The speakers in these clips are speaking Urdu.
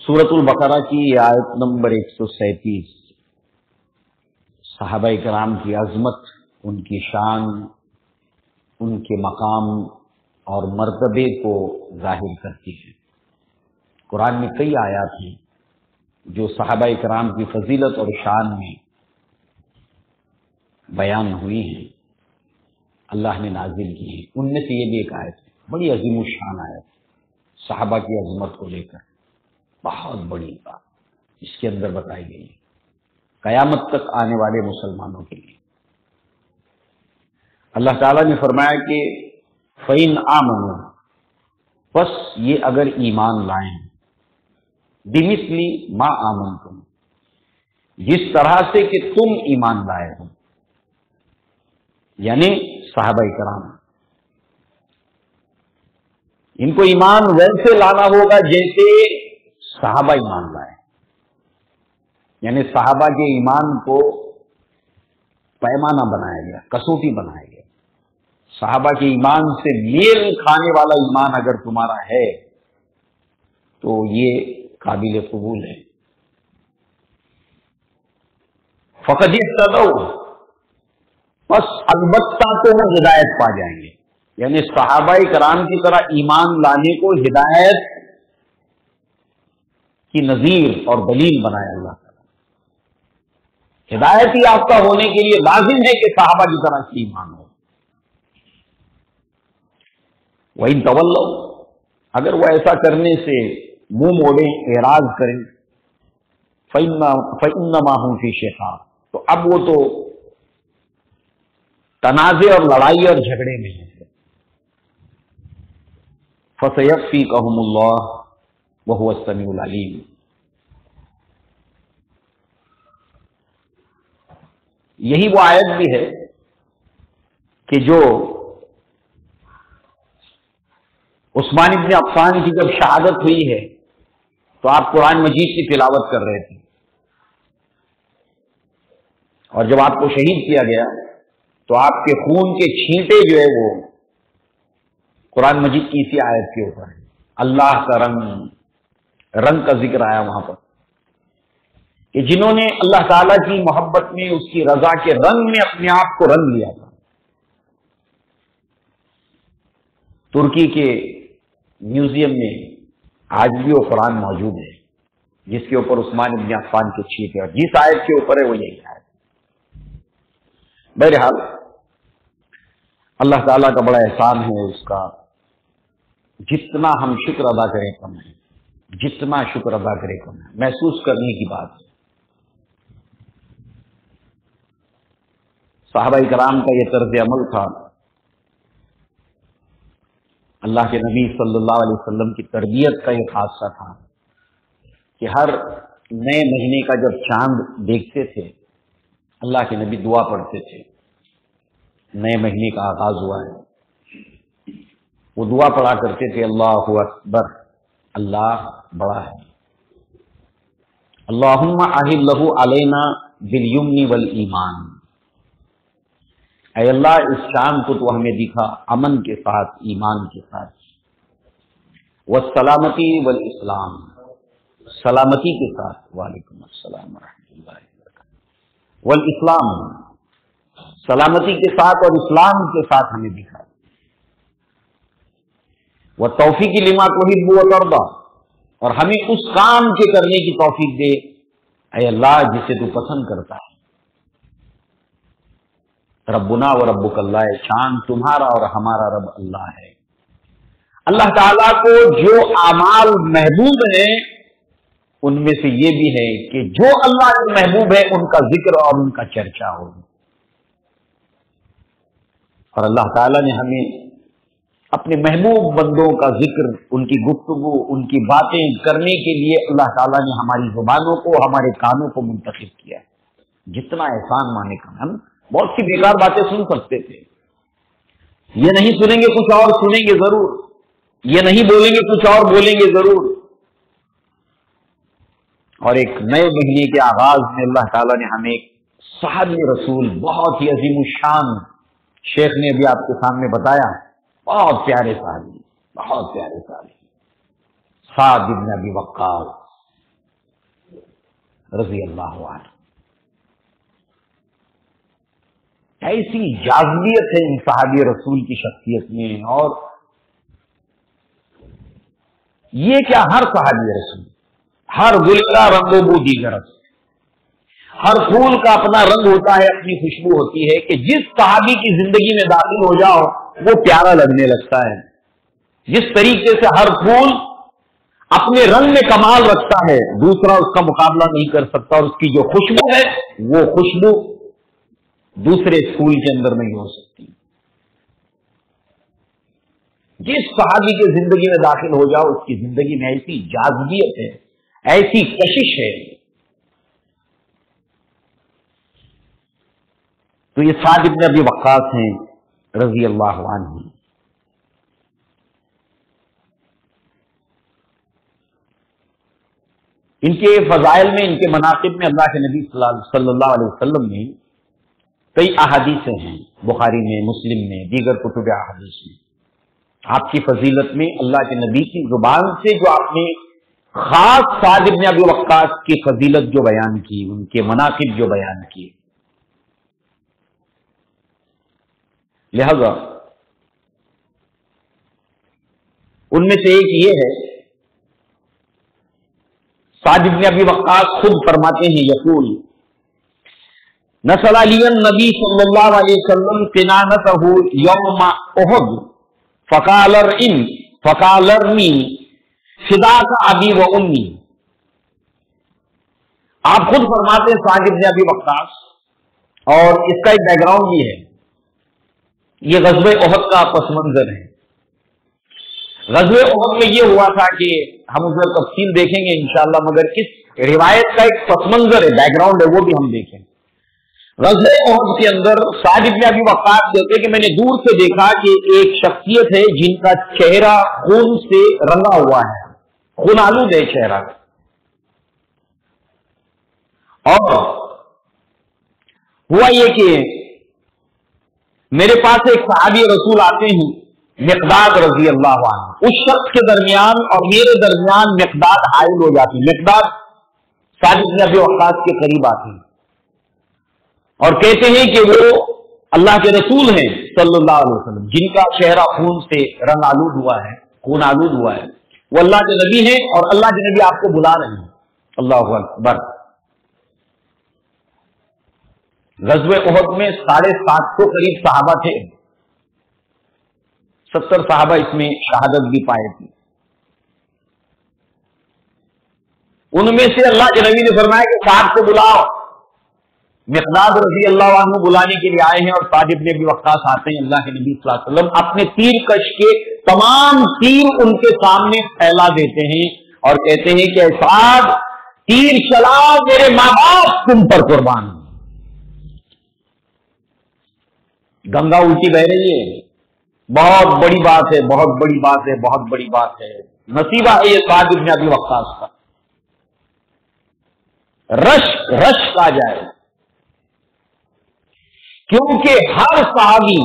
سورۃ البقرہ کی آیت نمبر 137 صحابہ کرام کی عظمت، ان کی شان، ان کے مقام اور مرتبے کو ظاہر کرتی ہے۔ قرآن میں کئی آیات ہیں جو صحابہ کرام کی فضیلت اور شان میں بیان ہوئی ہیں، اللہ نے نازل کی ہیں۔ ان میں سے یہ بھی ایک آیت ہے، بڑی عظیم الشان آیت، صحابہ کی عظمت کو لے کر بہت بڑی بات اس کے اندر بتائی گئی ہے، قیامت تک آنے والے مسلمانوں کے لیے۔ اللہ تعالیٰ نے فرمایا کہ فَإِنْ آمَنُوا، بس یہ اگر ایمان لائیں، بِمِثْلِ مَا آمَنْتُمْ، جس طرح سے کہ تم ایمان لائے ہو، یعنی صحابہ کرام، ان کو ایمان ویسے لانا ہوگا جیسے صحابہ ایمان لائے، یعنی صحابہ کے ایمان کو پیمانہ بنایا گیا، کسوٹی بنایا گیا۔ صحابہ کے ایمان سے میل کھانے والا ایمان اگر تمہارا ہے تو یہ قابل قبول ہے۔ فقد اهتدوا، بس البتہ تو وہ ہدایت پا جائیں گے، یعنی صحابہ کرام کی طرح ایمان لانے کو ہدایت کی نظیر اور دلیل بنایا اللہ تعالیٰ۔ ہدایت یافتہ ہونے کے لیے لازم ہے کہ صحابہ کی طرح سے ایمان ہو۔ وَإِن تَوَلَّوْا، اگر وہ ایسا کرنے سے منہ موڑیں، اعراض کریں، فَإِنَّمَا هُمْ فِي شِقَاقٍ، تو اب وہ تو تنازع اور لڑائی اور جھگڑے میں ہیں۔ فَسَيَكْفِيكَهُمُ اللَّهُ وَهُوَ السَّمِيعُ الْعَلِيمُ۔ یہی وہ آیت بھی ہے کہ جو عثمان بن عفان کی جب شہادت ہوئی ہے تو آپ قرآن مجید کی تلاوت کر رہے تھے، اور جب آپ کو شہید کیا گیا تو آپ کے خون کے چھینٹے جو ہے وہ قرآن مجید کی اسی آیت کے اوپر ہے۔ اللہ کا رنگ کا ذکر آیا وہاں پر کہ جنہوں نے اللہ تعالیٰ کی محبت میں، اس کی رضا کے رنگ میں اپنے آپ کو رنگ لیا تھا۔ ترکی کے میوزیم میں آج بھی وہ قرآن موجود ہے جس کے اوپر عثمان بن عفان کے چھینٹے، اور جس آیت کے اوپر ہے وہ یہی آیت۔ بہرحال اللہ تعالیٰ کا بڑا احسان ہے، اس کا جتنا ہم شکر ادا کریں کم ہے، جتنا شکر ادا کریں کم ہے، محسوس کرنے کی بات ہے۔ صحابہ کرام کا یہ طرز عمل تھا، اللہ کے نبی صلی اللہ علیہ وسلم کی تربیت کا یہ خاصہ تھا کہ ہر نئے مہینے کا جب چاند دیکھتے تھے اللہ کے نبی دعا پڑھتے تھے، نئے مہینے کا آغاز ہوا ہے، وہ دعا پڑھا کرتے تھے، اللہ اکبر، اللہ بڑا ہے، اللہم احلہ علینا بالیمن والایمان، اے اللہ اس شان کو تو ہمیں دکھا امن کے ساتھ، ایمان کے ساتھ، والسلامتی والاسلام، سلامتی کے ساتھ، وعلیکم السلام ورحمۃ اللہ وبرکاتہ، والاسلام، سلامتی کے ساتھ اور اسلام کے ساتھ ہمیں دکھا، والتوفیق لما تحب وترضى، اور ہمیں اس کام کے کرنے کی توفیق دے اے اللہ جسے تو پسند کرتا ہے۔ ربنا و ربک اللہ، شان تمہارا اور ہمارا رب اللہ ہے۔ اللہ تعالیٰ کو جو اعمال محبوب ہیں ان میں سے یہ بھی ہے کہ جو اللہ کے محبوب ہے ان کا ذکر اور ان کا چرچا ہو، اور اللہ تعالیٰ نے ہمیں اپنے محبوب بندوں کا ذکر، ان کی گفتگو، ان کی باتیں کرنے کے لیے اللہ تعالیٰ نے ہماری زبانوں کو، ہمارے کانوں کو منتخب کیا ہے۔ جتنا احسان مانے کا، ہم بہت سی بیکار باتیں سن سکتے تھے، یہ نہیں سنیں گے کچھ اور سنیں گے ضرور، یہ نہیں بولیں گے کچھ اور بولیں گے ضرور، اور ایک نئے مہینے کے آغاز میں اللہ تعالیٰ نے ہمیں ایک صحابی رسول، بہت ہی عظیم الشان، شیخ نے ابھی آپ کے سامنے بتایا، بہت پیارے صحابی، بہت پیارے صحابی، سعد بن ابی وقاص رضی اللہ عنہ. ایسی جاذبیت ہے ان صحابی رسول کی شخصیت میں. اور یہ کیا، ہر صحابی رسول، ہر گل کا رنگ و بو دیگر، ہر پھول کا اپنا رنگ ہوتا ہے، اپنی خوشبو ہوتی ہے، کہ جس صحابی کی زندگی میں داخل ہو جاؤ وہ پیارا لگنے لگتا ہے. جس طریقے سے ہر پھول اپنے رنگ میں کمال رکھتا ہے، دوسرا اس کا مقابلہ نہیں کر سکتا، اور اس کی جو خوشبو ہے وہ خوشبو دوسرے پھول کے اندر نہیں ہو سکتی. جس صحابی کی زندگی میں داخل ہو جاؤ اس کی زندگی میں ایسی جاذبیت ہے، ایسی کشش ہے. تو یہ سعد بن ابی وقاص ہیں رضی اللہ عنہ. ان کے فضائل میں، ان کے مناقب میں اللہ کے نبی صلی اللہ علیہ وسلم نے کئی احادیث ہیں، بخاری میں، مسلم میں، دیگر کتب احادیث میں. آپ کی فضیلت میں اللہ کے نبی کی زبان سے جو آپ نے خاص سعد بن ابی وقاص کی فضیلت جو بیان کی، ان کے مناقب جو بیان کیے، لہذا ان میں سے ایک یہ ہے، سعد بن ابی وقاص خود فرماتے ہیں، یقول نصر علی النبی صلی اللہ علیہ وسلم کنانتہ یوم احد فقالرنی فداک ابی و امی. آپ خود فرماتے ہیں سعد بن ابی وقاص، اور اس کا ایک بیک گراؤنڈ یہ ہے، یہ غزوہ احد کا پس منظر ہے. غزوہ احد میں یہ ہوا تھا کہ ہم اس میں تفصیل دیکھیں گے انشاءاللہ، مگر اس روایت کا ایک پس منظر ہے، بیک گراؤنڈ ہے، وہ بھی ہم دیکھیں. غزوہ احد کے اندر سعد بن ابی وقاص کہتے ہیں کہ میں نے دور سے دیکھا کہ ایک شخصیت ہے جن کا چہرہ خون سے رنگا ہوا ہے، خون آلود ہے چہرہ. اور ہوا یہ کہ میرے پاس ایک صحابی رسول آتے ہیں، مقداد رضی اللہ عنہ. اس شخص کے درمیان اور میرے درمیان مقداد حائل ہو جاتی. مقداد سعد بن ابی وقاص کے قریب آتے ہیں اور کہتے ہیں کہ وہ اللہ کے رسول ہیں صلی اللہ علیہ وسلم، جن کا چہرہ خون سے رنگ آلود ہوا ہے، خون آلود ہوا ہے. وہ اللہ کے نبی ہیں اور اللہ کے نبی آپ کو بلا رہے ہیں. اللہ اکبر. غزوہ احد میں 750 قریب صحابہ تھے، 70 صحابہ اس میں شہادت بھی پائے تھے. ان میں سے اللہ کے نبی نے فرمایا کہ سعد کو بلاؤ. مقداد رضی اللہ عنہ بلانے کے لیے آئے ہیں اور سعد بن ابی وقاص آتے ہیں. اللہ کے نبی صلی اللہ علیہ وسلم اپنے تیر کش کے تمام تیر ان کے سامنے پھیلا دیتے ہیں اور کہتے ہیں کہ سعد تیر چلاؤ، میرے ماں باپ تم پر قربان. گنگا الٹی بہ رہی ہے، بہت بڑی بات ہے، بہت بڑی بات ہے، بہت بڑی بات ہے. نصیبہ ہے یہ سعد بن ابی وقاص کا. رش کا جائے، کیونکہ ہر صحابی،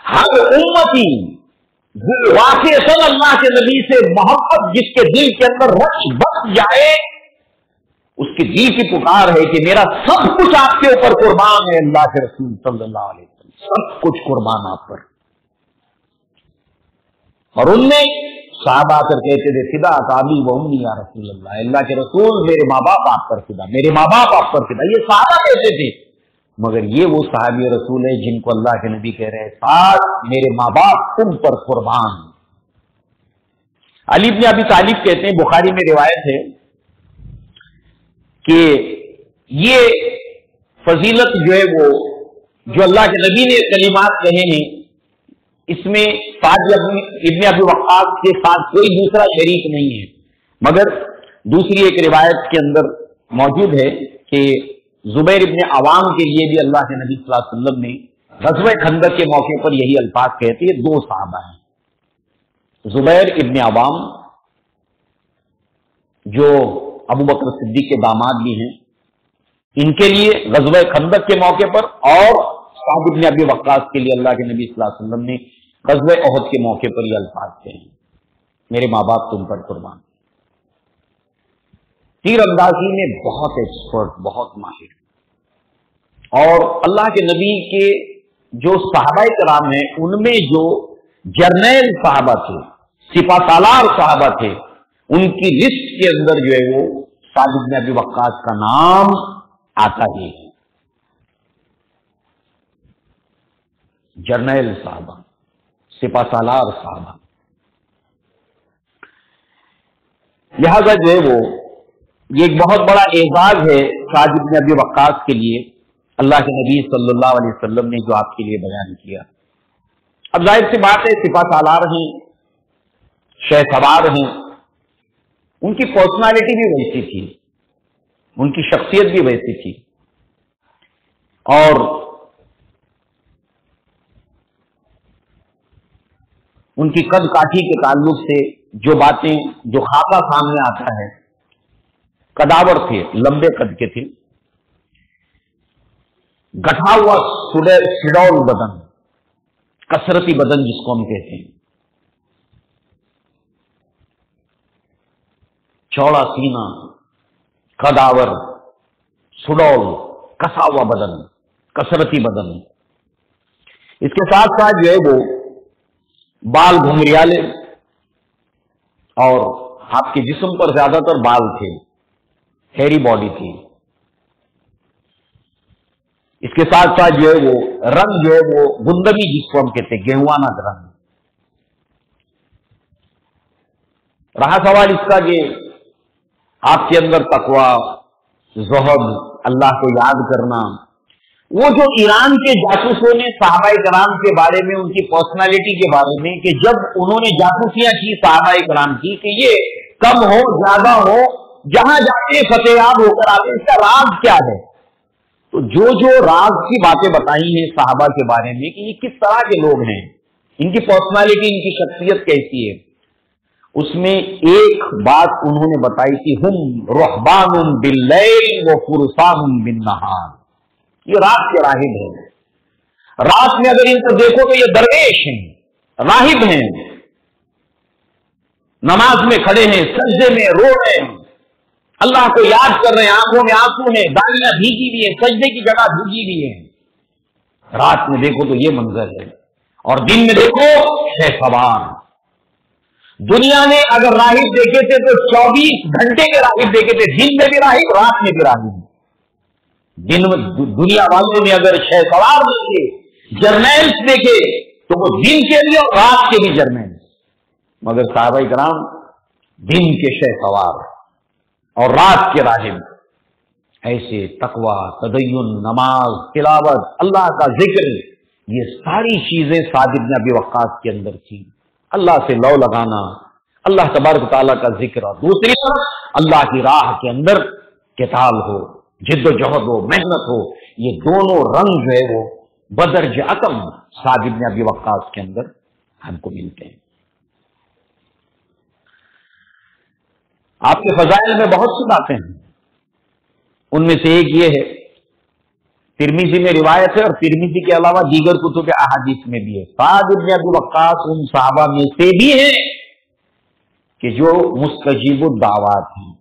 ہر امتی واقع صلی اللہ کے نبی سے محبت جس کے دل کے اندر رش بس جائے، اس کے دل کی پکار ہے کہ میرا سب کچھ آپ کے اوپر قربان ہے. اللہ کے رسول صلی اللہ علیہ وسلم سب کچھ قربان آپ پر. اور ان میں صحابہ آ کر کہتے تھے فدا ابی و امی یا رسول اللہ، اللہ کے رسول میرے ماں باپ آپ پر فدا، میرے ماں باپ آپ پر فدا. یہ صحابہ کہتے تھے، مگر یہ وہ صحابی رسول ہے جن کو اللہ کے نبی کہہ رہے ہیں سعد میرے ماں باپ تم پر قربان. علی بن ابی طالب کہتے ہیں، بخاری میں روایت ہے کہ یہ فضیلت جو ہے وہ جو اللہ کے نبی نے کلمات کہے ہیں، اس میں سعد ابن ابی وقاص کے ساتھ کوئی دوسرا شریک نہیں ہے. مگر دوسری ایک روایت کے اندر موجود ہے کہ زبیر ابن عوام کے لیے بھی اللہ کے نبی صلی اللہ علیہ وسلم نے غزوہ خندق کے موقع پر یہی الفاظ کہتے ہیں. 2 صحابہ ہیں، زبیر ابن عوام جو ابو بکر صدیق کے داماد بھی ہیں، ان کے لیے غزوہ خندق کے موقع پر، اور سعد بن ابی وقاص کے لیے اللہ کے نبی صلی اللہ علیہ وسلم نے غزوہ احد کے موقع پر یہ الفاظ کہے ہیں، میرے ماں باپ تم پر قربان. تیر اندازی میں بہت ایکسپرٹ، بہت ماہر، اور اللہ کے نبی کے جو صحابہ کرام ہیں ان میں جو جرنیل صحابہ تھے، سپہ سالار صحابہ تھے، ان کی لسٹ کے اندر جو ہے وہ سعد بن ابی وقاص کا نام آتا ہی ہے۔ جرنیل صحابہ، سپہ سالار صحابہ، لہذا جو ہے وہ یہ ایک بہت بڑا اعزاز ہے سعد بن ابی وقاص کے لیے، اللہ کے نبی صلی اللہ علیہ وسلم نے جو آپ کے لیے بیان کیا۔ اب ظاہر سی بات ہے، سپہ سالار ہیں، شہ سوار ہیں، ان کی پرسنالٹی بھی ویسی تھی، ان کی شخصیت بھی ویسی تھی، اور ان کی قد کاٹھی کے تعلق سے جو باتیں، جو خاکہ سامنے آتا ہے، قداور تھے، لمبے قد کے تھے، گٹھا ہوا سڈول بدن، کثرتی بدن جس کو ہم کہتے ہیں، چوڑا سینہ، قداور، سڈول، کسا ہوا بدن، کثرتی بدن، اس کے ساتھ ساتھ جو ہے وہ بال گھمریالے، اور آپ کے جسم پر زیادہ تر بال تھے، ہیری باڈی تھی، اس کے ساتھ ساتھ جو ہے وہ رنگ جو ہے وہ گندمی جس کو ہم کہتے ہیں، گہوانہ رنگ۔ رہا سوال اس کا کہ آپ کے اندر تقوی، زہد، اللہ کو یاد کرنا، وہ جو ایران کے جاسوسوں نے صحابہ کرام کے بارے میں، ان کی پرسنالٹی کے بارے میں، کہ جب انہوں نے جاسوسیاں کی صحابہ کرام کی کہ یہ کم ہو زیادہ ہو، جہاں جاتے فتح یاب ہو کر آتے، اس کا راز کیا ہے؟ تو جو راز کی باتیں بتائی ہیں صحابہ کے بارے میں کہ یہ کس طرح کے لوگ ہیں، ان کی پرسنالٹی، ان کی شخصیت کیسی ہے، اس میں ایک بات انہوں نے بتائی تھی، ہم رہبان باللیل و فرسان بالنہار، یہ رات کے راہب ہیں، رات میں اگر ان کو دیکھو تو یہ درویش ہیں، راہب ہیں، نماز میں کھڑے ہیں، سجدے میں رو رہے ہیں، اللہ کو یاد کر رہے ہیں، آنکھوں میں آنسو ہیں، داڑیاں بھیگی ہوئی ہیں، سجدے کی جگہ بھیگی ہوئی ہیں۔ رات میں دیکھو تو یہ منظر ہے، اور دن میں دیکھو شہ سوار۔ دنیا میں اگر راہب دیکھے تھے تو 24 گھنٹے کے راہب دیکھے تھے، دن میں بھی راہب، رات میں بھی راہب۔ دنیا والوں نے اگر شہ سوار دیکھے، جرنیلس دیکھے، تو وہ دن کے لیے اور رات کے بھی جرنیلس، مگر صحابہ کرام دن کے شہ سوار اور رات کے راہب، ایسے تقوی، تدین، نماز، تلاوت، اللہ کا ذکر، یہ ساری چیزیں سعد بن ابی وقاص کے اندر تھیں۔ اللہ سے لو لگانا، اللہ تبارک تعالیٰ کا ذکر، اور دوسری طرف اللہ کی راہ کے اندر قتال ہو، جد و جہد ہو، محنت ہو، یہ دونوں رنگ جو ہے وہ بدرج عتم سعد بن ابی وقاص کے اندر ہم کو ملتے ہیں۔ آپ کے فضائل میں بہت سی باتیں ہیں، ان میں سے ایک یہ ہے، ترمذی میں روایت ہے، اور ترمذی کے علاوہ دیگر کتب احادیث میں بھی ہے، سعد بن ابی وقاص ان صحابہ میں سے بھی ہیں کہ جو مستجیب الدعوات ہیں،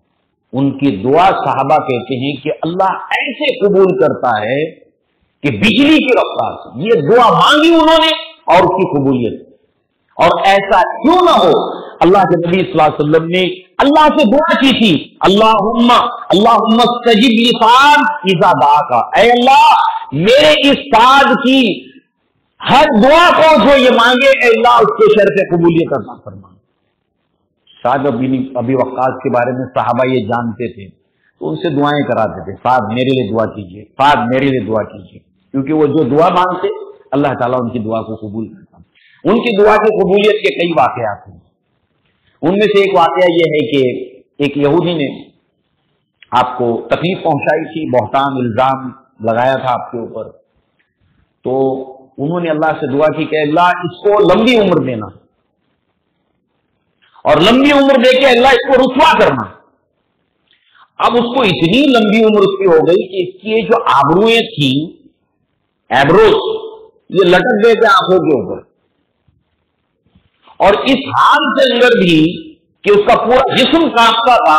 ان کی دعا صحابہ کہتے ہیں کہ اللہ ایسے قبول کرتا ہے کہ بجلی کی رفتار سے، یہ دعا مانگی انہوں نے اور اس کی قبولیت، اور ایسا کیوں نہ ہو، اللہ کے نبی صلی اللہ علیہ وسلم نے اللہ سے دعا کی تھی، اللہم استجب لسعد اذا دعاک، اے اللہ میرے اس سعد کی ہر دعا کو جو یہ مانگے، اے اللہ اس کے شرف قبولیت عطا فرما۔ سعد ابی وقاص کے بارے میں صحابہ یہ جانتے تھے تو ان سے دعائیں کراتے تھے، سعد میرے لیے دعا کیجیے، سعد میرے لیے دعا کیجیے، کیونکہ وہ جو دعا مانگتے اللہ تعالیٰ ان کی دعا کو قبول کرتا۔ ان کی دعا کی قبولیت کے کئی واقعات ہیں، ان میں سے ایک واقعہ یہ ہے کہ ایک یہودی نے آپ کو تکلیف پہنچائی تھی، بہتان الزام لگایا تھا آپ کے اوپر، تو انہوں نے اللہ سے دعا کی کہ اللہ اس کو لمبی عمر دینا، اور لمبی عمر دے کے اللہ اس کو رسوا کرنا۔ اب اس کو اتنی لمبی عمر اس کی ہو گئی کہ اس کی جو آبروئیں تھیں، ایبروز، یہ لٹک گئے تھے آنکھوں کے اوپر، اور اس حال کے اندر بھی کہ اس کا پورا جسم کانپتا تھا،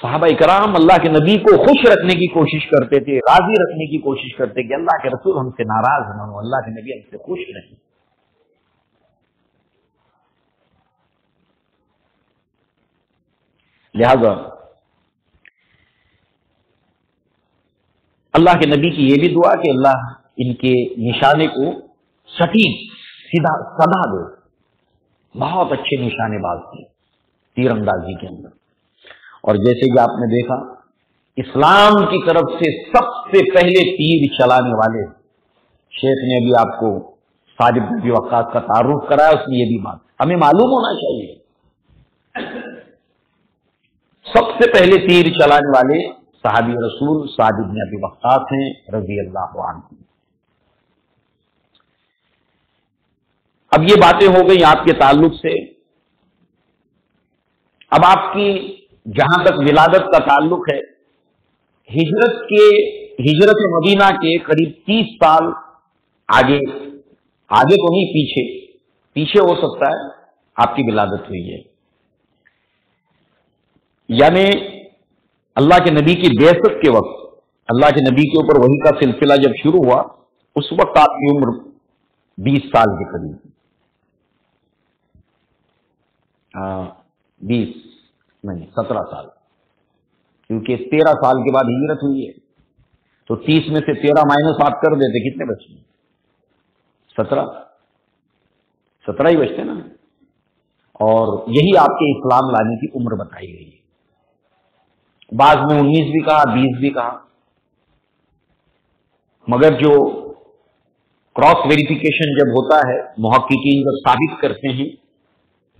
صحابہ کرام اللہ کے نبی کو خوش رکھنے کی کوشش کرتے تھے، راضی رکھنے کی کوشش کرتے کہ اللہ کے رسول ہم سے ناراض نہ ہو، اللہ کے نبی ہم سے خوش رہیں۔ لہذا اللہ کے نبی کی یہ بھی دعا کہ اللہ ان کے نشانے کو سٹیک سیدھا سدا دے۔ بہت اچھے نشانے باز تھے تیر اندازی کے اندر، اور جیسے کہ آپ نے دیکھا اسلام کی طرف سے سب سے پہلے تیر چلانے والے، شیخ نے ابھی آپ کو سعد بن ابی وقاص کا تعارف کرایا، اس میں یہ بھی بات ہمیں معلوم ہونا چاہیے، سب سے پہلے تیر چلانے والے صحابی رسول سعد بن ابی وقاص ہیں رضی اللہ عنہ۔ اب یہ باتیں ہو گئی آپ کے تعلق سے، اب آپ کی جہاں تک ولادت کا تعلق ہے، ہجرت مدینہ کے قریب 30 سال آگے تو نہیں، پیچھے ہو سکتا ہے آپ کی ولادت ہوئی ہے، یعنی اللہ کے نبی کی بعثت کے وقت اللہ کے نبی کے اوپر وحی کا سلسلہ جب شروع ہوا، اس وقت آپ کی عمر 20 سال کے قریب، 17 سال، کیونکہ 13 سال کے بعد ہجرت ہوئی ہے، تو 30 میں سے 13 مائنس آپ کر دیتے کتنے بچے؟ 17 ہی بچتے نا، اور یہی آپ کے اسلام لانے کی عمر بتائی گئی ہے، بعض میں 19 بھی کہا، 20 بھی کہا، مگر جو کراس ویریفیکیشن جب ہوتا ہے، محققین جب ثابت کرتے ہیں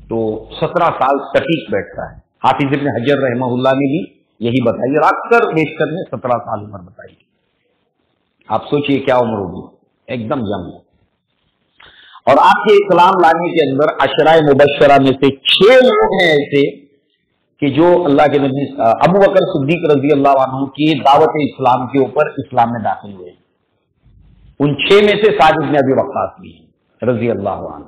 تو 17 سال سٹیک بیٹھتا ہے۔ حافظ ابن حجر رحمہ اللہ نے بھی یہی بتائی، اور اکثر بیشتر نے 17 سال عمر بتائی۔ آپ سوچئے کیا عمر ہوگی، ایک دم جنگ۔ اور آپ کے اسلام لانے کے اندر عشرہ مبشرہ میں سے 6 لوگ ہیں ایسے کہ جو اللہ کے نبی ابو بکر صدیق رضی اللہ عنہ کی دعوت اسلام کے اوپر اسلام میں داخل ہوئے، ان 6 میں سے سعد بن ابی وقاص بھی ہیں رضی اللہ عنہ۔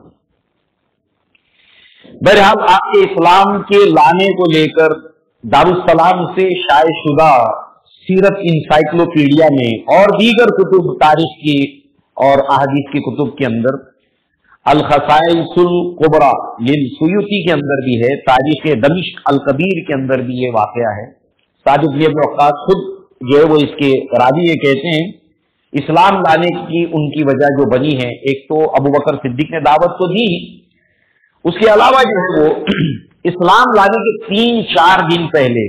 بہرحال آپ کے اسلام کے لانے کو لے کر دارالسلام سے شائع شدہ سیرت انسائکلوپیڈیا میں اور دیگر کتب تاریخ کی اور احادیث کی کتب کے اندر، الخصائص الکبریٰ للسیوطی کے اندر بھی ہے، تاریخ دمشق الکبیر کے اندر بھی یہ واقعہ ہے۔ سعد بن ابی وقاص خود جو ہے وہ اس کے راوی یہ کہتے ہیں اسلام لانے کی ان کی وجہ جو بنی ہے، ایک تو ابو بکر صدیق نے دعوت تو دی، اس کے علاوہ جو ہے وہ اسلام لانے کے 3-4 دن پہلے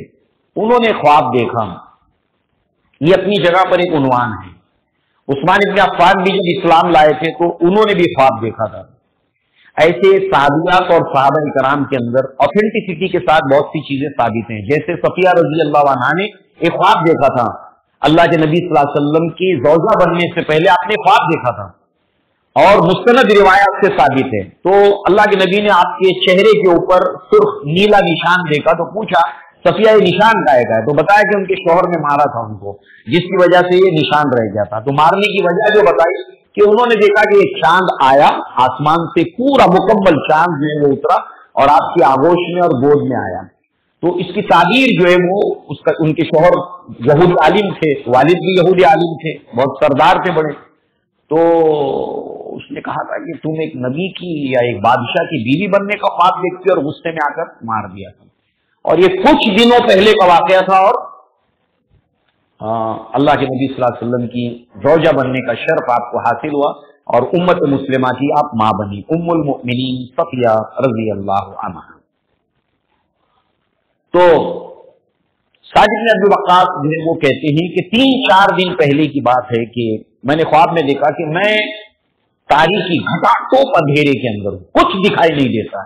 انہوں نے خواب دیکھا۔ یہ اپنی جگہ پر ایک عنوان ہے۔ عثمان ابن عفان بھی جب اسلام لائے تھے تو انہوں نے بھی خواب دیکھا تھا۔ ایسے صحابیات اور صحابہ کرام کے اندر اوتھینٹسٹی کے ساتھ بہت سی چیزیں ثابت ہیں، جیسے صفیہ رضی اللہ عنہا نے ایک خواب دیکھا تھا، اللہ کے نبی صلی اللہ علیہ وسلم کی زوجہ بننے سے پہلے آپ نے خواب دیکھا تھا، اور مستند روایات سے ثابت ہے۔ تو اللہ کے نبی نے آپ کے چہرے کے اوپر سرخ نیلا نشان دیکھا تو پوچھا صفیہ یہ نشان کائے کا ہے؟ تو بتایا کہ ان کے شوہر نے مارا تھا ان کو، جس کی وجہ سے یہ نشان رہ گیا تھا۔ تو مارنے کی وجہ جو بتائی کہ انہوں نے دیکھا کہ ایک چاند آیا آسمان سے، پورا مکمل چاند جو ہے وہ اترا اور آپ کی آغوش میں اور گود میں آیا۔ تو اس کی تعبیر جو ہے وہ ان کے شوہر یہودی عالم تھے، والد بھی یہودی عالم تھے، بہت سردار تھے بڑے، تو اس نے کہا تھا کہ تم ایک نبی کی یا ایک بادشاہ کی بیوی بننے کا خواب دیکھتے، اور غصے میں آ کر مار دیا تھا۔ اور یہ کچھ دنوں پہلے کا واقعہ تھا، اور اللہ کے نبی صلی اللہ علیہ وسلم کی زوجہ بننے کا شرف آپ کو حاصل ہوا، اور امت مسلمہ کی آپ ماں بنی، ام المؤمنین صفیہ رضی اللہ عنہا۔ تو سعد بن ابی وقاص وہ کہتے ہیں کہ 3-4 دن پہلے کی بات ہے کہ میں نے خواب میں دیکھا کہ میں تاریخی گھٹا ٹوپ اندھیرے کے اندر ہوں، کچھ دکھائی نہیں دیتا،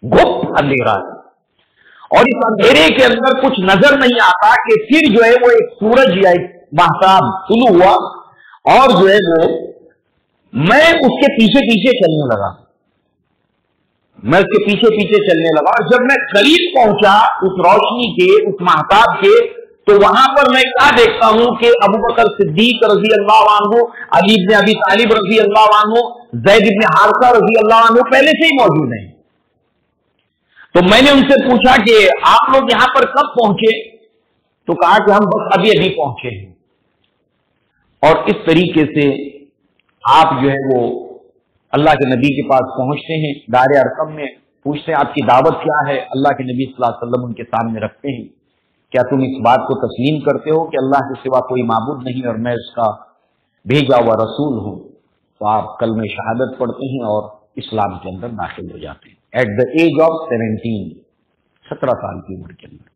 گپت اندھیرا ہے، اور اس اندھیرے کے اندر کچھ نظر نہیں آتا کہ پھر جو ہے وہ ایک سورج یا ایک مہتاب طلوع ہوا، اور جو ہے وہ میں اس کے پیچھے پیچھے چلنے لگا، اور جب میں قریب پہنچا اس روشنی کے، اس مہتاب کے، تو وہاں پر میں کیا دیکھتا ہوں کہ ابو بکر صدیق رضی اللہ عنہ، علی بن ابی طالب رضی اللہ عنہ، زید بن حارثہ رضی اللہ عنہ پہلے سے ہی موجود ہیں۔ تو میں نے ان سے پوچھا کہ آپ لوگ یہاں پر کب پہنچے؟ تو کہا کہ ہم بس ابھی ابھی پہنچے ہیں. اور اس طریقے سے آپ جو ہے وہ اللہ کے نبی کے پاس پہنچتے ہیں، دار ارقم میں پوچھتے ہیں آپ کی دعوت کیا ہے. اللہ کے نبی صلی اللہ علیہ وسلم ان کے سامنے رکھتے ہیں، کیا تم اس بات کو تسلیم کرتے ہو کہ اللہ کے سوا کوئی معبود نہیں اور میں اس کا بھیجا ہوا رسول ہوں؟ تو آپ کلمہ شہادت پڑھتے ہیں اور اسلام کے اندر داخل ہو جاتے ہیں ایٹ دا ایج آف 17، 17 سال کی عمر کے اندر.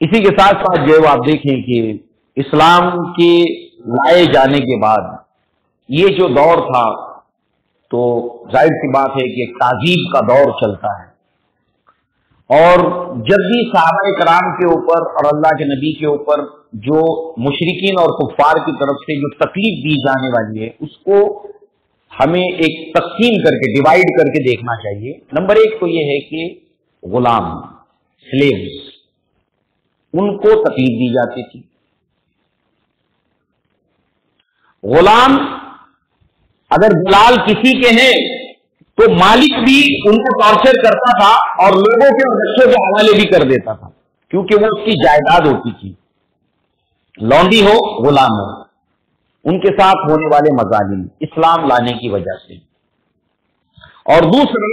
اسی کے ساتھ ساتھ جو آپ دیکھیں کہ اسلام کے لائے جانے کے بعد یہ جو دور تھا تو ظاہر سی بات ہے کہ ایک تعذیب کا دور چلتا ہے. اور جب بھی صحابہ کرام کے اوپر اور اللہ کے نبی کے اوپر جو مشرکین اور کفار کی طرف سے جو تکلیف دی جانے والی ہے اس کو ہمیں ایک تقسیم کر کے ڈیوائڈ کر کے دیکھنا چاہیے. نمبر ایک تو یہ ہے کہ غلام سلیوز ان کو تکلیف دی جاتی تھی. غلام اگر دلال کسی کے ہیں تو مالک بھی ان کو ٹارچر کرتا تھا اور لوگوں کے اور بچوں کے حوالے بھی کر دیتا تھا کیونکہ وہ اس کی جائیداد ہوتی تھی. لونڈی ہو غلام ہو، ان کے ساتھ ہونے والے مظالم اسلام لانے کی وجہ سے. اور دوسرے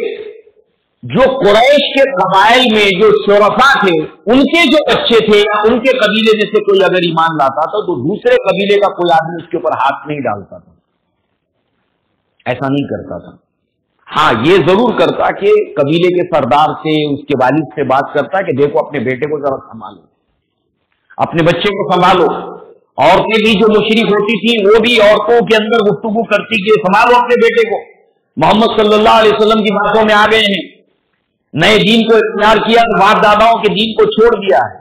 جو قریش کے قبائل میں جو شرفاء تھے ان کے جو بچے تھے یا ان کے قبیلے میں سے کوئی اگر ایمان لاتا تھا تو دوسرے قبیلے کا کوئی آدمی اس کے اوپر ہاتھ نہیں ڈالتا تھا، ایسا نہیں کرتا تھا. ہاں یہ ضرور کرتا کہ قبیلے کے سردار سے اس کے والد سے بات کرتا کہ دیکھو اپنے بیٹے کو ذرا سنبھالو، اپنے بچے کو سنبھالو. عورتیں بھی جو مشرک ہوتی تھی وہ بھی عورتوں کے اندر گفتگو کرتی کہ سنبھالو اپنے بیٹے کو. محمد صلی اللہ علیہ وسلم کی باتوں میں آ گئے ہیں، نئے دین کو اختیار کیا تو باپ داداؤں کے دین کو چھوڑ دیا ہے.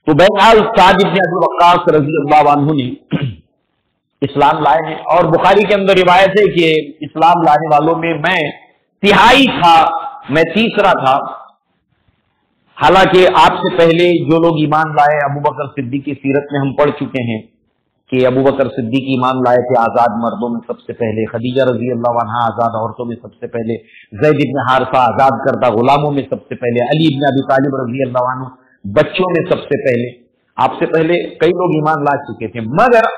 تو بہرحال سعد بن ابی وقاص رضی اللہ عنہ نے اسلام لائے ہیں. اور بخاری کے اندر روایت ہے کہ اسلام لانے والوں میں میں تہائی تھا، میں تیسرا تھا. حالانکہ آپ سے پہلے جو لوگ ایمان لائے ابو بکر صدیق کی سیرت میں ہم پڑھ چکے ہیں کہ ابو بکر صدیق ایمان لائے تھے آزاد مردوں میں سب سے پہلے، خدیجہ رضی اللہ عنہا آزاد عورتوں میں سب سے پہلے، زید بن حارثہ آزاد کردہ غلاموں میں سب سے پہلے، علی بن ابی طالب رضی اللہ عنہ بچوں میں سب سے پہلے. آپ سے پہلے کئی لوگ ایمان لا چکے تھے. مگر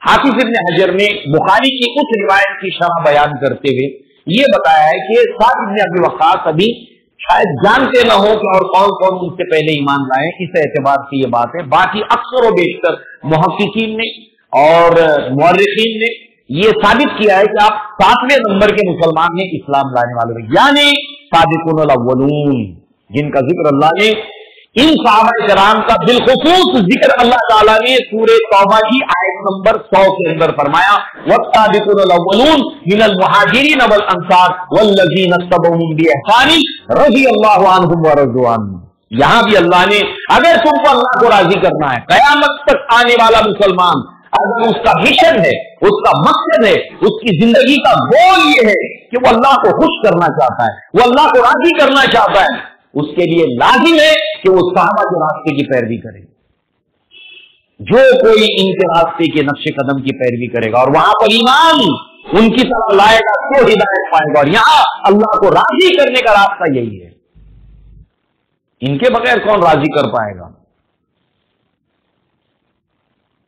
حافظ ابن حجر نے بخاری کی اس روایت کی شرح بیان کرتے ہوئے یہ بتایا ہے کہ سعد بن ابی وقاص ابھی شاید جانتے نہ ہو کہ اور کون کون ان سے پہلے ایمان لائے. اس اعتبار سے یہ بات ہے. باقی اکثر و بیشتر محققین نے اور مورخین نے یہ ثابت کیا ہے کہ آپ 7ویں نمبر کے مسلمان ہیں اسلام لانے والے میں، یعنی سابقون الاولون جن کا ذکر اللہ نے ان صحابہ کرام کا بالخصوص ذکر اللہ تعالیٰ نے سورہ توبہ کی آیت نمبر 100 کے اندر فرمایا والسابقون الاولون من المہاجرین والانصار والذین اتبعوہم بإحسان رضی اللہ عنہم ورضوا عنہ. یہاں بھی اللہ نے اگر تم کو اللہ کو راضی کرنا ہے، قیامت تک آنے والا مسلمان اگر اس کا مشن ہے، اس کا مقصد ہے، اس کی زندگی کا گول یہ ہے کہ وہ اللہ کو خوش کرنا چاہتا ہے، وہ اللہ کو راضی کرنا چاہتا ہے، اس کے لیے لازم ہے کہ وہ صحابہ کے راستے کی پیروی کرے. جو کوئی ان کے راستے کے نقش قدم کی پیروی کرے گا اور وہاں پر ایمان ان کی طرف لائے گا تو ہدایت پائے گا. اور یہاں اللہ کو راضی کرنے کا راستہ یہی ہے. ان کے بغیر کون راضی کر پائے گا؟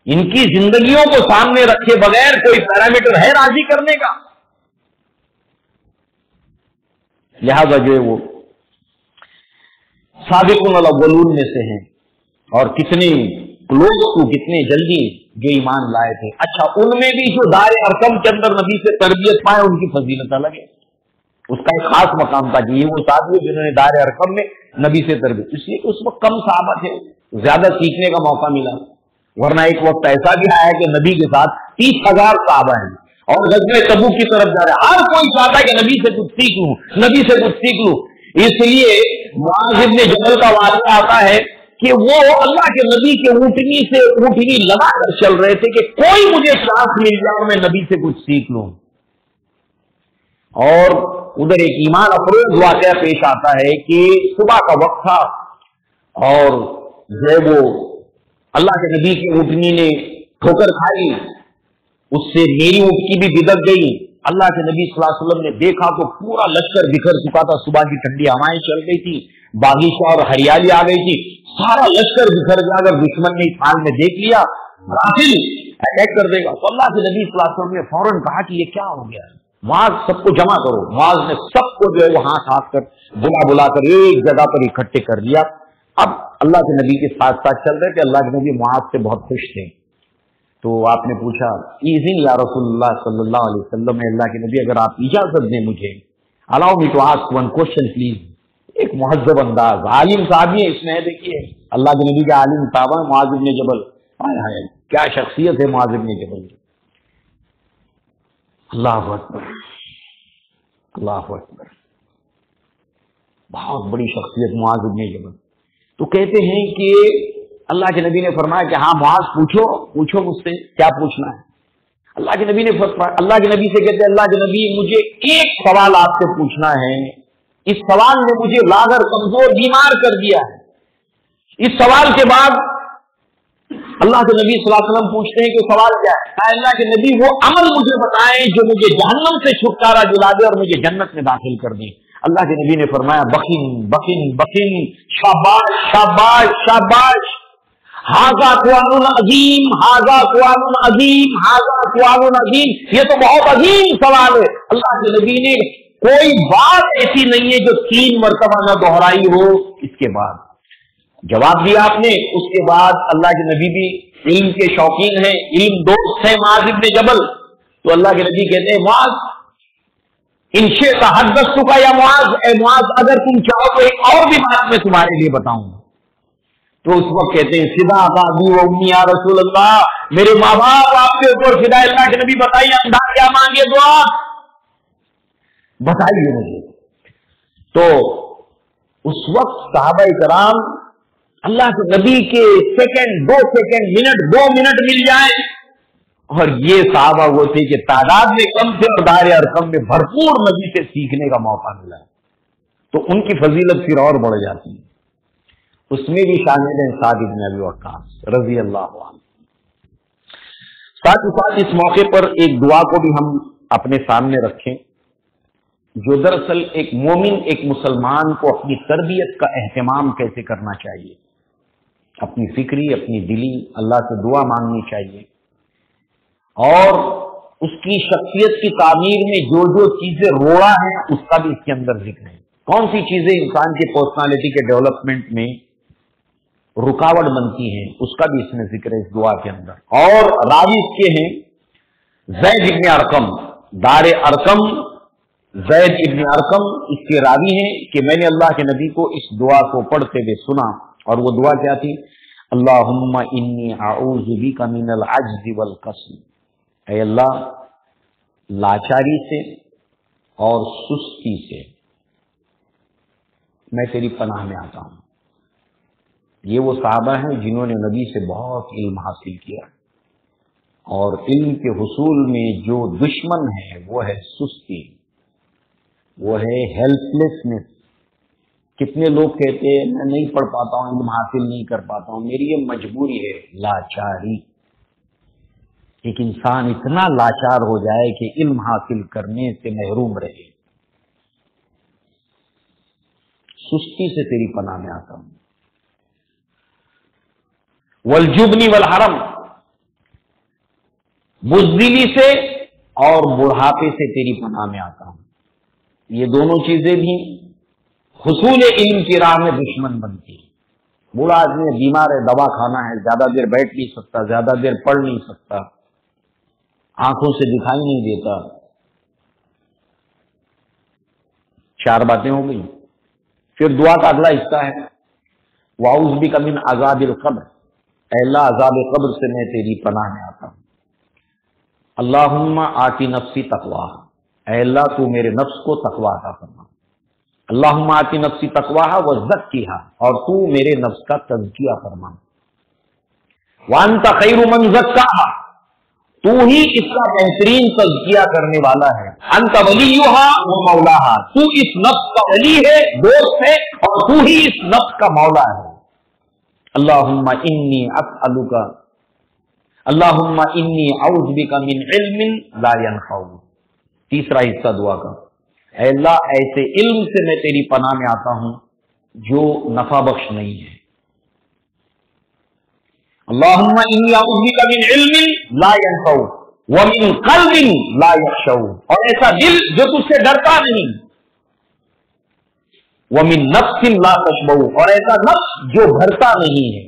ان کی زندگیوں کو سامنے رکھے بغیر کوئی پیرامیٹر ہے راضی کرنے کا؟ لہذا جو ہے وہ سابقون الاولون میں سے ہیں. اور کتنے لوگ کو کتنے جلدی جو ایمان لائے تھے. اچھا ان میں بھی جو دار ارقم کے اندر نبی سے تربیت پائے ان کی فضیلت الگ ہے. اس کا ایک خاص مقام تھا کہ یہ وہ ساتھی جنہوں نے دار ارقم میں نبی سے تربیت، اس لیے اس وقت کم صحابہ تھے، زیادہ سیکھنے کا موقع ملا. ورنہ ایک وقت ایسا بھی آیا کہ نبی کے ساتھ 30,000 صحابہ ہیں اور غزوہ تبوک کی طرف جا رہے ہیں. ہر کوئی چاہتا ہے کہ نبی سے کچھ سیکھ لوں، نبی سے کچھ سیکھ لوں. اس لیے معاذ بن جبل کا واقعہ آتا ہے کہ وہ اللہ کے نبی کے اونٹنی سے اونٹنی لگا کر چل رہے تھے کہ کوئی مجھے چانس مل جائے اور میں نبی سے کچھ سیکھ لوں. اور ادھر ایک ایمان افروز واقعہ پیش آتا ہے کہ صبح کا وقت تھا اور جو ہے وہ اللہ کے نبی کی اونٹنی نے ٹھوکر کھائی، اس سے میری اونٹ کی بھی بدک گئی اللہ کے نبی صلی اللہ علیہ وسلم نے دیکھا تو پورا لشکر بکھر چکا تھا، صبح کی ٹھنڈی ہوائیں چل گئی تھی، باغیچہ اور ہریالی آ گئی تھی، سارا لشکر بکھر گیا، اگر دشمن نے اس حال میں دیکھ لیا غافل اٹیک کر دے گا۔ تو اللہ کے نبی صلی اللہ علیہ وسلم نے فوراً کہا کہ یہ کیا ہو گیا، معاذ سب کو جمع کرو۔ معاذ نے سب کو جو ہے وہ ہاتھ ہاتھ کر بلا کر ایک جگہ پر اکٹھے کر لیا۔ اب اللہ کے نبی کے ساتھ ساتھ چل رہے کہ اللہ کے نبی معاذ سے بہت خوش تھے، تو آپ نے پوچھا ایزن یا رسول اللہ صلی اللہ علیہ وسلم، اللہ کے نبی اگر آپ اجازت دیں مجھے، allow me to ask one question please. ایک مہذب انداز، عالم صاحب اس میں دیکھیے اللہ کے نبی کا عالم صاحب ہے معاذ بن جبل، کیا شخصیت ہے معاذ بن جبل کی، اللہ اکبر اللہ اکبر، بہت بڑی شخصیت معاذ بن جبل۔ تو کہتے ہیں کہ اللہ کے نبی نے فرمایا کہ ہاں معاذ پوچھو مجھ سے کیا پوچھنا ہے۔ اللہ کے نبی سے کہتے ہیں اللہ کے نبی مجھے ایک سوال آپ سے پوچھنا ہے، اس سوال نے مجھے لاغر کمزور بیمار کر دیا ہے۔ اس سوال کے بعد اللہ کے نبی صلی اللہ علیہ وسلم پوچھتے ہیں کہ سوال کیا ہے؟ اللہ کے نبی وہ عمل مجھے بتائیں جو مجھے جہنم سے چھٹکارا دلا دے اور مجھے جنت میں داخل کر دیں۔ اللہ کے نبی نے فرمایا بخین بخین بخین، شاباش شاباش شاباش، ہاذا سؤال عظیم ہاذا سؤال عظیم ہاذا سؤال عظیم، یہ تو بہت عظیم سوال ہے۔ اللہ کے نبی نے کوئی بات ایسی نہیں ہے جو 3 مرتبہ نہ دہرائی ہو، اس کے بعد جواب دیا آپ نے۔ اس کے بعد اللہ کے نبی بھی علم کے شوقین ہیں، علم دوست ہیں معاذ بن جبل، تو اللہ کے نبی کہتے ہیں معاذ ان شئت حدثتک یا معاذ، اے معاذ اگر تم چاہو تو ایک اور بھی بات میں تمہارے لیے بتاؤں۔ تو اس وقت کہتے ہیں فدا ابی و امی یا رسول اللہ، میرے ماں باپ آپ کے اوپر فدا۔ اللہ کے نبی بتائیے اندھا کیا مانگے دعا، بتائیے مجھے۔ تو اس وقت صحابہ کرام اللہ کے نبی کے سیکنڈ 2 سیکنڈ منٹ 2 منٹ مل جائیں، اور یہ صحابہ وہ تھے کہ تعداد میں کم تھے اور دار ارقم میں بھرپور نبی سے سیکھنے کا موقع ملا، تو ان کی فضیلت پھر اور بڑھ جاتی ہے۔ اس میں بھی شامل ہیں سعد بن ابی وقاص رضی اللہ عنہ۔ ساتھ ہی ساتھ اس موقع پر ایک دعا کو بھی ہم اپنے سامنے رکھیں، جو دراصل ایک مومن ایک مسلمان کو اپنی تربیت کا اہتمام کیسے کرنا چاہیے، اپنی فکری اپنی دلی اللہ سے دعا مانگنی چاہیے، اور اس کی شخصیت کی تعمیر میں جو چیزیں روڑا ہیں اس کا بھی اس کے اندر ذکر ہے۔ کون سی چیزیں انسان کی پرسنالٹی کے ڈیولپمنٹ میں رکاوٹ بنتی ہیں اس کا بھی اس میں ذکر ہے اس دعا کے اندر۔ اور راوی اس کے ہیں زید ابن ارقم، دار ارقم زید ابن ارقم اس کے راوی ہیں کہ میں نے اللہ کے نبی کو اس دعا کو پڑھتے ہوئے سنا، اور وہ دعا کیا تھی؟ اللہم انی اعوذ بک من العجز والکسل، اے اللہ لاچاری سے اور سستی سے میں تیری پناہ میں آتا ہوں۔ یہ وہ صحابہ ہیں جنہوں نے نبی سے بہت علم حاصل کیا، اور علم کے حصول میں جو دشمن ہے وہ ہے سستی، وہ ہے ہیلپلیسنس۔ کتنے لوگ کہتے ہیں میں نہیں پڑھ پاتا ہوں، علم حاصل نہیں کر پاتا ہوں، میری یہ مجبوری ہے۔ لاچاری، ایک انسان اتنا لاچار ہو جائے کہ علم حاصل کرنے سے محروم رہے۔ سستی سے تیری پناہ میں آتا ہوں، والجبن والحرم، بزدلی سے اور بڑھاپے سے تیری پناہ میں آتا ہوں۔ یہ دونوں چیزیں بھی حصول علم کی راہ میں دشمن بنتی ہے۔ بوڑھا آدمی بیمار ہے، دوا کھانا ہے، زیادہ دیر بیٹھ نہیں سکتا، زیادہ دیر پڑھ نہیں سکتا، آنکھوں سے دکھائی نہیں دیتا۔ 4 باتیں ہو گئی۔ پھر دعا کا اگلا حصہ ہے وَأَعُوذُ بِكَ مِنْ عَذَابِ الْقَبْرِ، اے اللہ عذاب قبر سے میں تیری پناہ میں آتا ہوں۔ اللہم آتی نفسی تقواہا، اے اللہ تو میرے نفس کو تقوی عطا فرما۔ اللہم آتی نفسی تقواہا وزکیہا، اور تو میرے نفس کا تزکیہ فرما۔ وانت خیر من زکاہا، تو ہی اس کا بہترین تزکیہ کرنے والا ہے۔ انت ولیہا و مولاہا، تو اس نفس کا ولی ہے، دوست ہے، اور تو ہی اس نفس کا مولا ہے۔ اللہم انی اسألک، اللہم انی اعوذ بک من علم لا ینفع، تیسرا حصہ دعا کا، اے اللہ ایسے علم سے میں تیری پناہ میں آتا ہوں جو نفع بخش نہیں ہے۔ اللہم انی اعوذ بک من علم لا ینفع ومن قلب لا یخشع، اور ایسا دل جو تجھ سے ڈرتا نہیں، ومن نفس لا تشبع، اور ایسا نفس جو بھرتا نہیں ہے،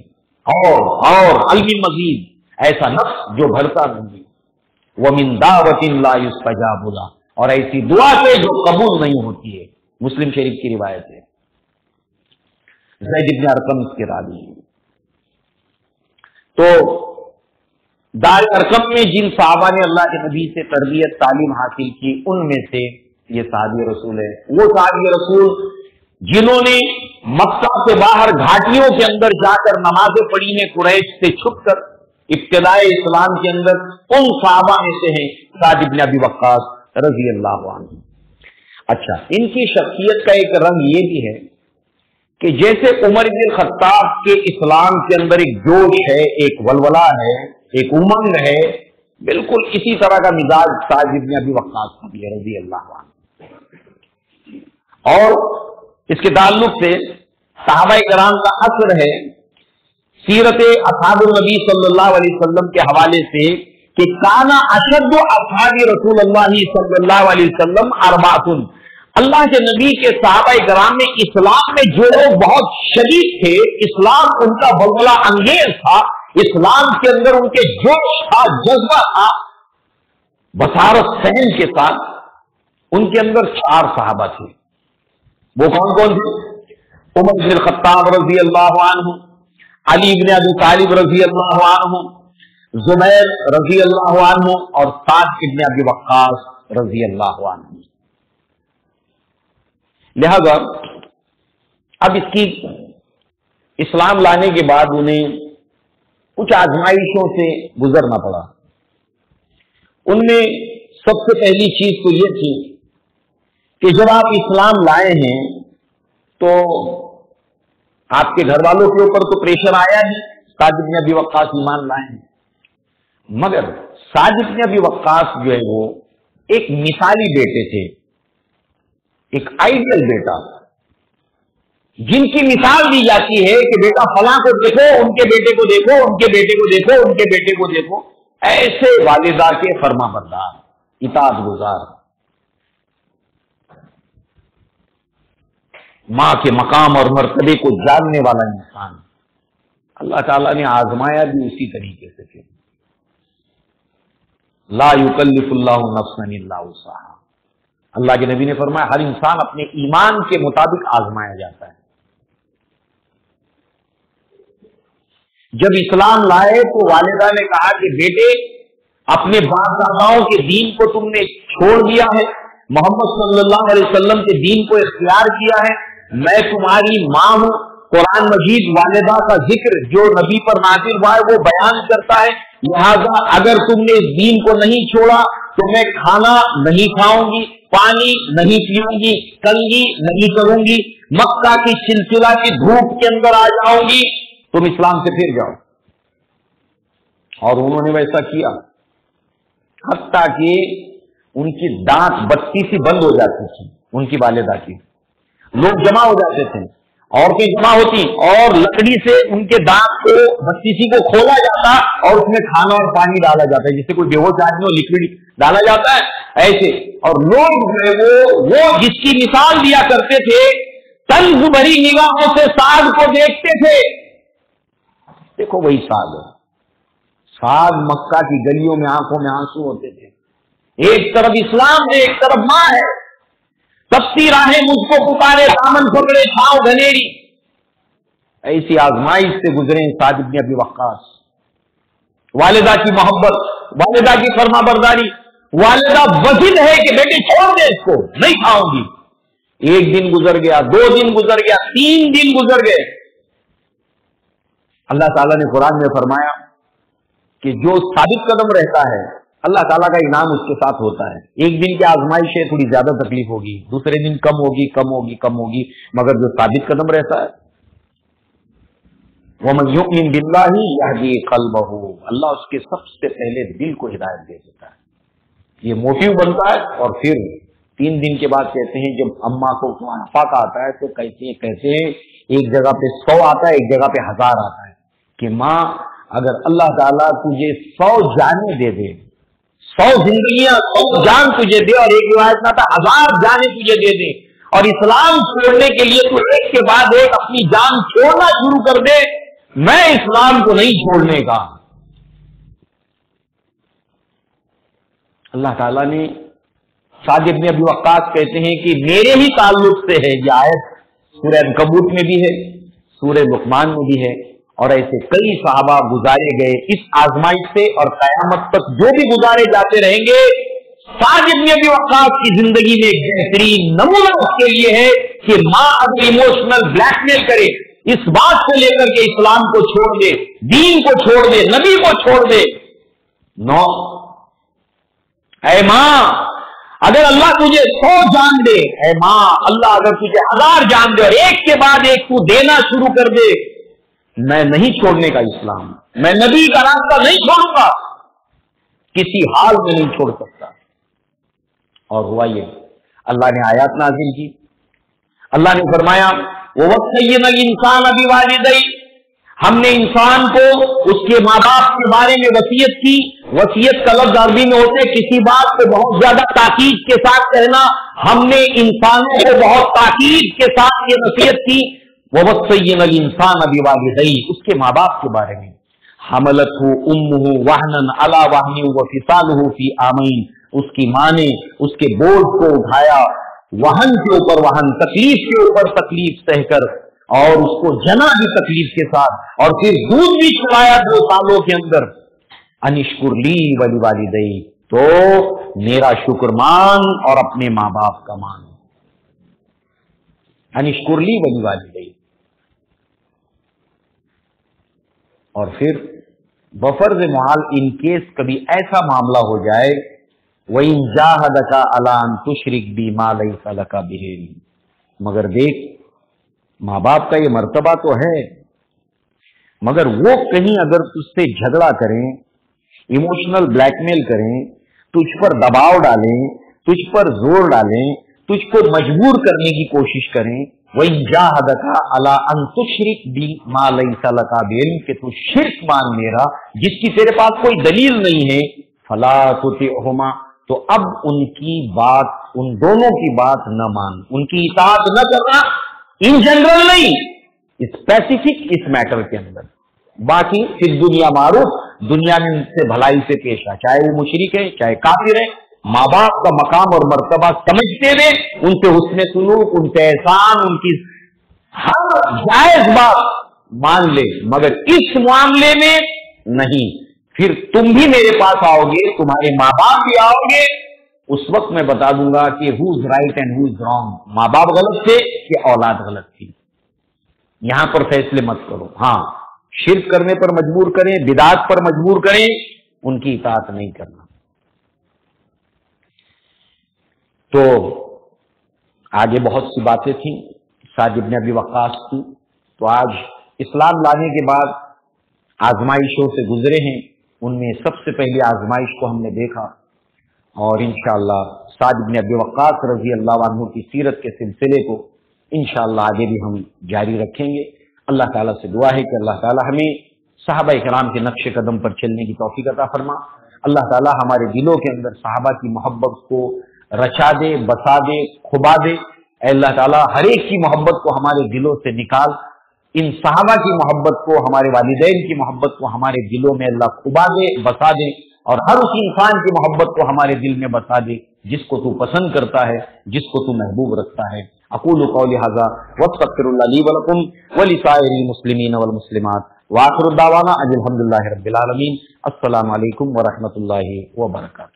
اور علم مزید ایسا نفس جو بھرتا نہیں، ومن دعوت لا یستجاب لها، اور ایسی دعا سے جو قبول نہیں ہوتی ہے۔ مسلم شریف کی روایت ہے، زید بن ارقم اس کے راوی ہیں۔ تو دار ارقم میں جن صحابہ نے اللہ کے نبی سے تربیت تعلیم حاصل کی، ان میں سے یہ صحابی رسول ہے، وہ صحابی رسول جنہوں نے مکہ سے باہر گھاٹیوں کے اندر جا کر نمازیں پڑھی ہیں قریش سے چھپ کر ابتدائے اسلام کے اندر، ان صحابہ میں سے ہیں سعد بن ابی وقاص رضی اللہ عنہ۔ اچھا، ان کی شخصیت کا ایک رنگ یہ بھی ہے کہ جیسے عمر بن الخطاب کے اسلام کے اندر ایک جوش ہے، ایک ولولہ ہے، ایک امنگ ہے، بالکل اسی طرح کا مزاج سعد بن ابی وقاص کا بھی ہے رضی اللہ عنہ۔ اور اس کے تعلق سے صحابہ کرام کا اثر ہے سیرت اصحاب النبی صلی اللہ علیہ وسلم کے حوالے سے کہ کانا اشد اصحاب رسول اللہ صلی اللہ علیہ وسلم اربعۃ، اللہ کے نبی کے صحابہ کرام میں اسلام میں جو لوگ بہت شدید تھے، اسلام ان کا ولولہ انگیز تھا، اسلام کے اندر ان کے جوش تھا، جذبہ تھا، بصارت سہن کے ساتھ، ان کے اندر 4 صحابہ تھے۔ وہ کون کون تھے؟ عمر بن الخطاب رضی اللہ عنہ، علی بن ابی طالب رضی اللہ عنہ، زبیر رضی اللہ عنہ، اور سعد بن ابی وقاص رضی اللہ عنہ۔ لہذا اب اس کی اسلام لانے کے بعد انہیں کچھ آزمائشوں سے گزرنا پڑا۔ ان میں سب سے پہلی چیز تو یہ تھی کہ جب آپ اسلام لائے ہیں تو آپ کے گھر والوں کے اوپر تو پریشر آیا ہی، سعد بن ابی وقاص ایمان لائے ہیں، مگر سعد بن ابی وقاص جو ہے وہ ایک مثالی بیٹے تھے، ایک آئیڈیل بیٹا، جن کی مثال دی جاتی ہے کہ بیٹا فلاں کو دیکھو، ان کے بیٹے کو دیکھو، ان کے بیٹے کو دیکھو، ان کے بیٹے کو دیکھو، ایسے والدہ کے فرما بردار، اطاعت گزار، ماں کے مقام اور مرتبے کو جاننے والا انسان۔ اللہ تعالیٰ نے آزمایا بھی اسی طریقے سے کہ لا یکلف اللہ نفسا الا وسعها، اللہ کے نبی نے فرمایا ہر انسان اپنے ایمان کے مطابق آزمایا جاتا ہے۔ جب اسلام لائے تو والدہ نے کہا کہ بیٹے اپنے باپ داداؤں کے دین کو تم نے چھوڑ دیا ہے، محمد صلی اللہ علیہ وسلم کے دین کو اختیار کیا ہے، میں تمہاری ماں ہوں، قرآن مجید والدہ کا ذکر جو نبی پر نازل ہوا ہے وہ بیان کرتا ہے، لہذا اگر تم نے اس دین کو نہیں چھوڑا تو میں کھانا نہیں کھاؤں گی، پانی نہیں پیوں گی، کنگھی نہیں کروں گی، مکہ کی سلسلہ کی دھوپ کے اندر آ جاؤں گی، تم اسلام سے پھر جاؤ۔ اور انہوں نے ویسا کیا، حتیٰ کہ ان کی دانت بتی سی بند ہو جاتی تھی، ان کی والدہ کی، لوگ جمع ہو جاتے تھے، عورتیں جمع ہوتی اور لکڑی سے ان کے دانت کو بتی سی کو کھولا جاتا اور اس میں کھانا اور پانی ڈالا جاتا ہے، جس سے کوئی بے ہوش آدمی ہو لکوڈ ڈالا جاتا ہے ایسے، اور لوگ جو ہے وہ جس کی مثال دیا کرتے تھے طنز بھری نگاہوں سے سعد کو دیکھتے تھے۔ دیکھو وہی سعد ہے، سعد مکہ کی گلیوں میں آنکھوں میں آنسو ہوتے تھے، ایک طرف اسلام ہے ایک طرف ماں ہے، تپتی راہیں مجھ کو پکارے، دامن پکڑے چھاؤ گھنیری، ایسی آزمائش سے گزرے سعد بن ابی وقاص۔ والدہ کی محبت، والدہ کی فرما برداری، والدہ وزن ہے کہ بیٹے چھوڑ دے اس کو، نہیں کھاؤں گی۔ ایک دن گزر گیا، 2 دن گزر گیا، 3 دن گزر گئے، اللہ تعالیٰ نے قرآن میں فرمایا کہ جو ثابت قدم رہتا ہے اللہ تعالیٰ کا انعام اس کے ساتھ ہوتا ہے۔ ایک دن کی آزمائش ہے، تھوڑی زیادہ تکلیف ہوگی، دوسرے دن کم ہوگی کم ہوگی کم ہوگی، مگر جو ثابت قدم رہتا ہے وَمَن يُؤْمِن بِاللَّهِ يَهْدِي قَلْبَهُ، اللہ اس کے سب سے پہلے دل کو ہدایت دے دیتا ہے۔ یہ موٹیو بنتا ہے، اور پھر 3 دن کے بعد کہتے ہیں جب اماں کو آفاق آتا ہے تو کہتے ہیں ایک جگہ پہ 100 آتا ہے، ایک جگہ پہ 1000 آتا ہے کہ ماں اگر اللہ تعالیٰ تجھے 100 جانیں دے دے، 100 زندگیاں 100 جان تجھے دے، اور ایک روایت میں آتا 1000 جانیں تجھے دے دے، اور اسلام چھوڑنے کے لیے تو ایک کے بعد ایک اپنی جان چھوڑنا شروع کر دے، میں اسلام کو نہیں چھوڑنے کا۔ اللہ تعالیٰ نے سعد بن ابی وقاص کہتے ہیں کہ میرے ہی تعلق سے ہے یہ آیت، سورہ عنکبوت میں بھی ہے، سورہ لقمان میں بھی ہے، اور ایسے کئی صحابہ گزارے گئے اس آزمائش سے، اور قیامت تک جو بھی گزارے جاتے رہیں گے۔ سعد بن ابی وقاص کی زندگی میں ایک بہترین نمونہ اس کے لیے ہے کہ ماں اگر ایموشنل بلیک میل کرے اس بات سے لے کر کے اسلام کو چھوڑ دے، دین کو چھوڑ دے، نبی کو چھوڑ دے، نو، اے ماں اگر اللہ تجھے 100 جان دے، اے ماں اللہ اگر تجھے 1000 جان دے، اور ایک کے بعد ایک تو دینا شروع کر دے، میں نہیں چھوڑنے کا اسلام، میں نبی کا راستہ نہیں چھوڑوں گا، کسی حال میں نہیں چھوڑ سکتا۔ اور ہوا یہ، اللہ نے آیات نازل کی، اللہ نے فرمایا وَوَصَّيْنَا الْإِنسَانَ بِوَالِدَيْهِ، ہم نے انسان کو اس کے ماں باپ کے بارے میں وصیت کی۔ وصیت کا لفظ عربی میں ہوتے کسی بات کو بہت زیادہ تاکید کے ساتھ کہنا، ہم نے انسانوں کو بہت تاکید کے ساتھ یہ وصیت کی، وَوَصَّيْنَا الْإِنسَانَ بِوَالِدَيْهِ، اس کے ماں باپ کے بارے میں، حَمَلَتْهُ أُمُّهُ وَهْنًا عَلَى وَهْنٍ وَفِصَالُهُ فِي عَامَيْنِ، اس کی ماں نے اس کے بوجھ کو اٹھایا، وہن کے اوپر وہن، تکلیف کے اوپر تکلیف سہ کر، اور اس کو جنا بھی تکلیف کے ساتھ، اور پھر دودھ بھی چلایا 2 سالوں کے اندر۔ انشکر لی ولوالدی، تو میرا شکر مان اور اپنے ماں باپ کا مان۔ انشکر لی ولوالدی، اور پھر بفرض محال ان کیس کبھی ایسا معاملہ ہو جائے وَإِن جَاهَدَكَ عَلَىٰ أَن تُشْرِكَ بِي مَا لَيْسَ لَكَ بِهِ عِلْمٌ، مگر دیکھ ماں باپ کا یہ مرتبہ تو ہے، مگر وہ کہیں اگر تجھ سے جھگڑا کریں، ایموشنل بلیک میل کریں، تجھ پر دباؤ ڈالیں، تجھ پر زور ڈالیں، تجھ کو مجبور کرنے کی کوشش کریں، وَإِن جَاهَدَكَ عَلَىٰ أَن تُشْرِكَ بِي مَا لَيْسَ لَكَ بِعِلْمٍ، کہ تو شرک مان میرا جس کی تیرے پاس کوئی دلیل نہیں ہے، فَلَا تُطِعْهُمَا، تو اب ان کی بات، ان دونوں کی بات نہ مان، ان کی اطاعت نہ کرنا، ان جنرل نہیں، اسپیسیفک اس میٹر کے اندر، باقی پھر دنیا معروف، دنیا میں ان سے بھلائی سے پیش آ، چاہے وہ مشرک ہے چاہے کافر ہے، ماں باپ کا مقام اور مرتبہ سمجھتے ہوئے ان سے حسن سلوک، ان سے احسان، ان کی ہر جائز بات مان لے، مگر اس معاملے میں نہیں۔ پھر تم بھی میرے پاس آؤ گے، تمہارے ماں باپ بھی آؤ گے، اس وقت میں بتا دوں گا کہ who's right and who's wrong، ماں باپ غلط تھے کہ اولاد غلط تھی، یہاں پر فیصلے مت کرو۔ ہاں شرک کرنے پر مجبور کریں، بدعات پر مجبور کریں، ان کی اطاعت نہیں کرنا۔ تو آگے بہت سی باتیں تھیں سعد بن ابی وقاص کی، تو آج اسلام لانے کے بعد آزمائشوں سے گزرے ہیں، ان میں سب سے پہلی آزمائش کو ہم نے دیکھا، اور انشاءاللہ سعد بن ابی وقاص رضی اللہ عنہ کی سیرت کے سلسلے کو انشاءاللہ آگے بھی ہم جاری رکھیں گے۔ اللہ تعالیٰ سے دعا ہے کہ اللہ تعالیٰ ہمیں صحابہ کرام کے نقش قدم پر چلنے کی توفیق عطا فرما۔ اللہ تعالیٰ ہمارے دلوں کے اندر صحابہ کی محبت کو رچا دے، بسا دے، کھبا دے۔ اے اللہ تعالیٰ ہر ایک کی محبت کو ہمارے دلوں سے نکال، ان صحابہ کی محبت کو، ہمارے والدین کی محبت کو ہمارے دلوں میں اللہ کھبا دے، بسا دے، اور ہر اس انسان کی محبت کو ہمارے دل میں بسا دے جس کو تو پسند کرتا ہے، جس کو تو محبوب رکھتا ہے۔ اقول قولی ھذا واستغفر اللہ لی ولکم ولسائر المسلمین والمسلمات، وآخر دعوانا ان الحمد للہ رب العالمین۔ السلام علیکم ورحمۃ اللہ وبرکاتہ۔